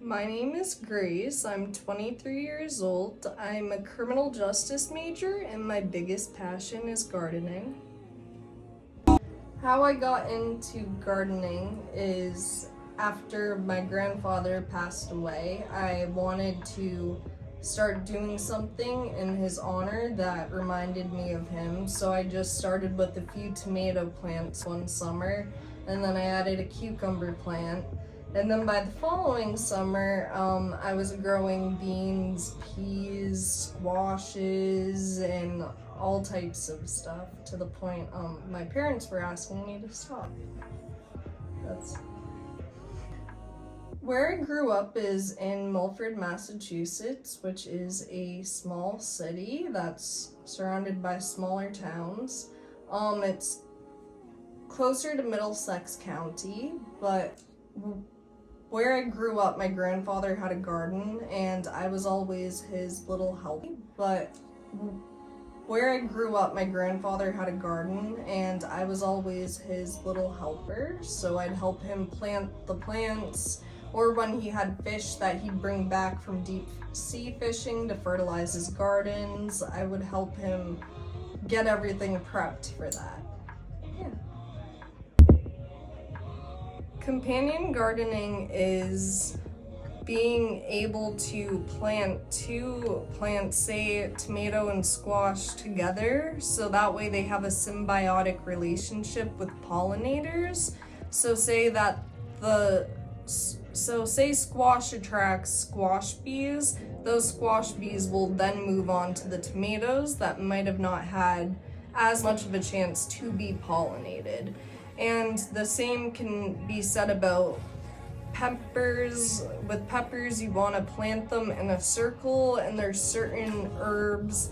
My name is Grace. I'm 23 years old. I'm a criminal justice major, and my biggest passion is gardening. How I got into gardening is after my grandfather passed away, I wanted to start doing something in his honor that reminded me of him. So I just started with a few tomato plants one summer, and then I added a cucumber plant. And then by the following summer, I was growing beans, peas, squashes, and all types of stuff to the point my parents were asking me to stop. Where I grew up is in Milford, Massachusetts, which is a small city that's surrounded by smaller towns. It's closer to Middlesex County, but where I grew up, my grandfather had a garden, and I was always his little helper. So I'd help him plant the plants, or when he had fish that he'd bring back from deep sea fishing to fertilize his gardens, I would help him get everything prepped for that. Yeah. Companion gardening is being able to plant two plants, say tomato and squash, together, so that way they have a symbiotic relationship with pollinators. So say squash attracts squash bees, those squash bees will then move on to the tomatoes that might have not had as much of a chance to be pollinated. And the same can be said about peppers. With peppers, you want to plant them in a circle, and there's certain herbs,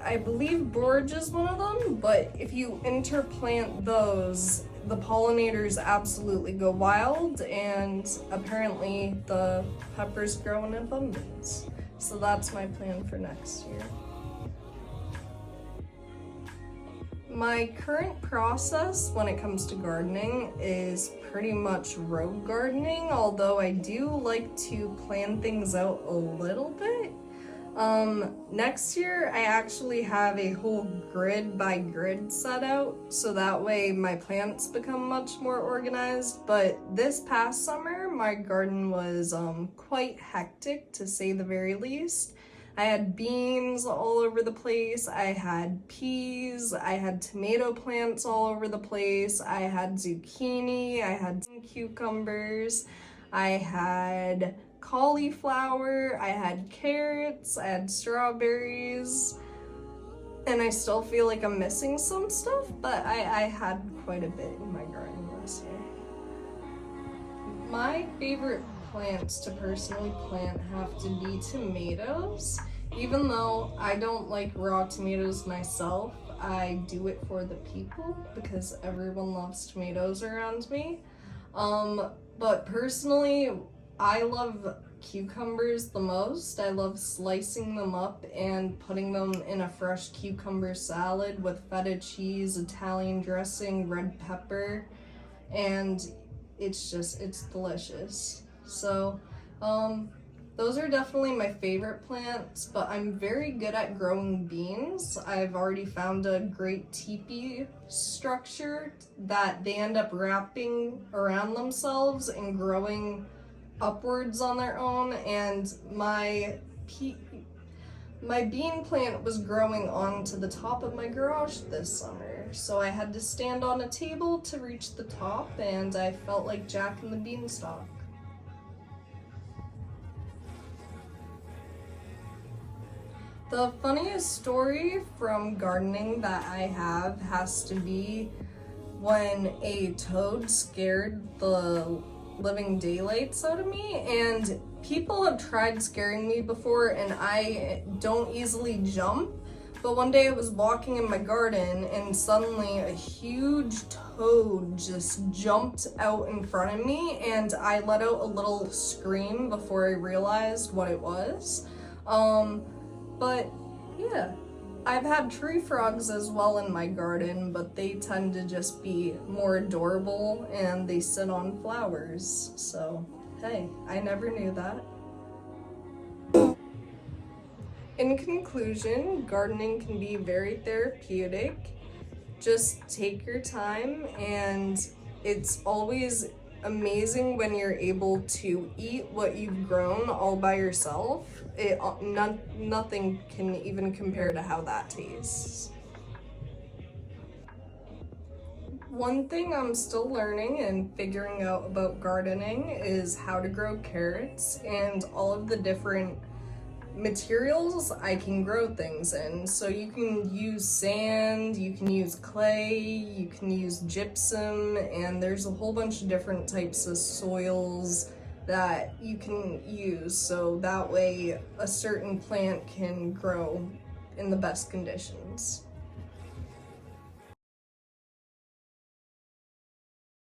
I believe borage is one of them, but if you interplant those, the pollinators absolutely go wild, and apparently the peppers grow in abundance. So that's my plan for next year. My current process when it comes to gardening is pretty much rogue gardening, although I do like to plan things out a little bit. Next year I actually have a whole grid by grid set out, so that way my plants become much more organized. But this past summer my garden was quite hectic, to say the very least. I had beans all over the place, I had peas, I had tomato plants all over the place, I had zucchini, I had cucumbers, I had cauliflower, I had carrots, I had strawberries, and I still feel like I'm missing some stuff, but I had quite a bit in my garden this year. My favorite plants to personally plant have to be tomatoes. Even though I don't like raw tomatoes myself, I do it for the people because everyone loves tomatoes around me. But personally, I love cucumbers the most. I love slicing them up and putting them in a fresh cucumber salad with feta cheese, Italian dressing, red pepper, and it's delicious. So, those are definitely my favorite plants, but I'm very good at growing beans. I've already found a great teepee structure that they end up wrapping around themselves and growing upwards on their own, and my bean plant was growing onto the top of my garage this summer, so I had to stand on a table to reach the top, and I felt like Jack and the Beanstalk. The funniest story from gardening that I have has to be when a toad scared the living daylights out of me, and people have tried scaring me before, and I don't easily jump, but one day I was walking in my garden and suddenly a huge toad just jumped out in front of me, and I let out a little scream before I realized what it was. But yeah, I've had tree frogs as well in my garden, but they tend to just be more adorable and they sit on flowers, so Hey, I never knew that. In conclusion, gardening can be very therapeutic. Just take your time, and it's always amazing when you're able to eat what you've grown all by yourself. Nothing can even compare to how that tastes. One thing I'm still learning and figuring out about gardening is how to grow carrots and all of the different materials I can grow things in. So you can use sand, you can use clay, you can use gypsum, and there's a whole bunch of different types of soils that you can use, so that way a certain plant can grow in the best conditions.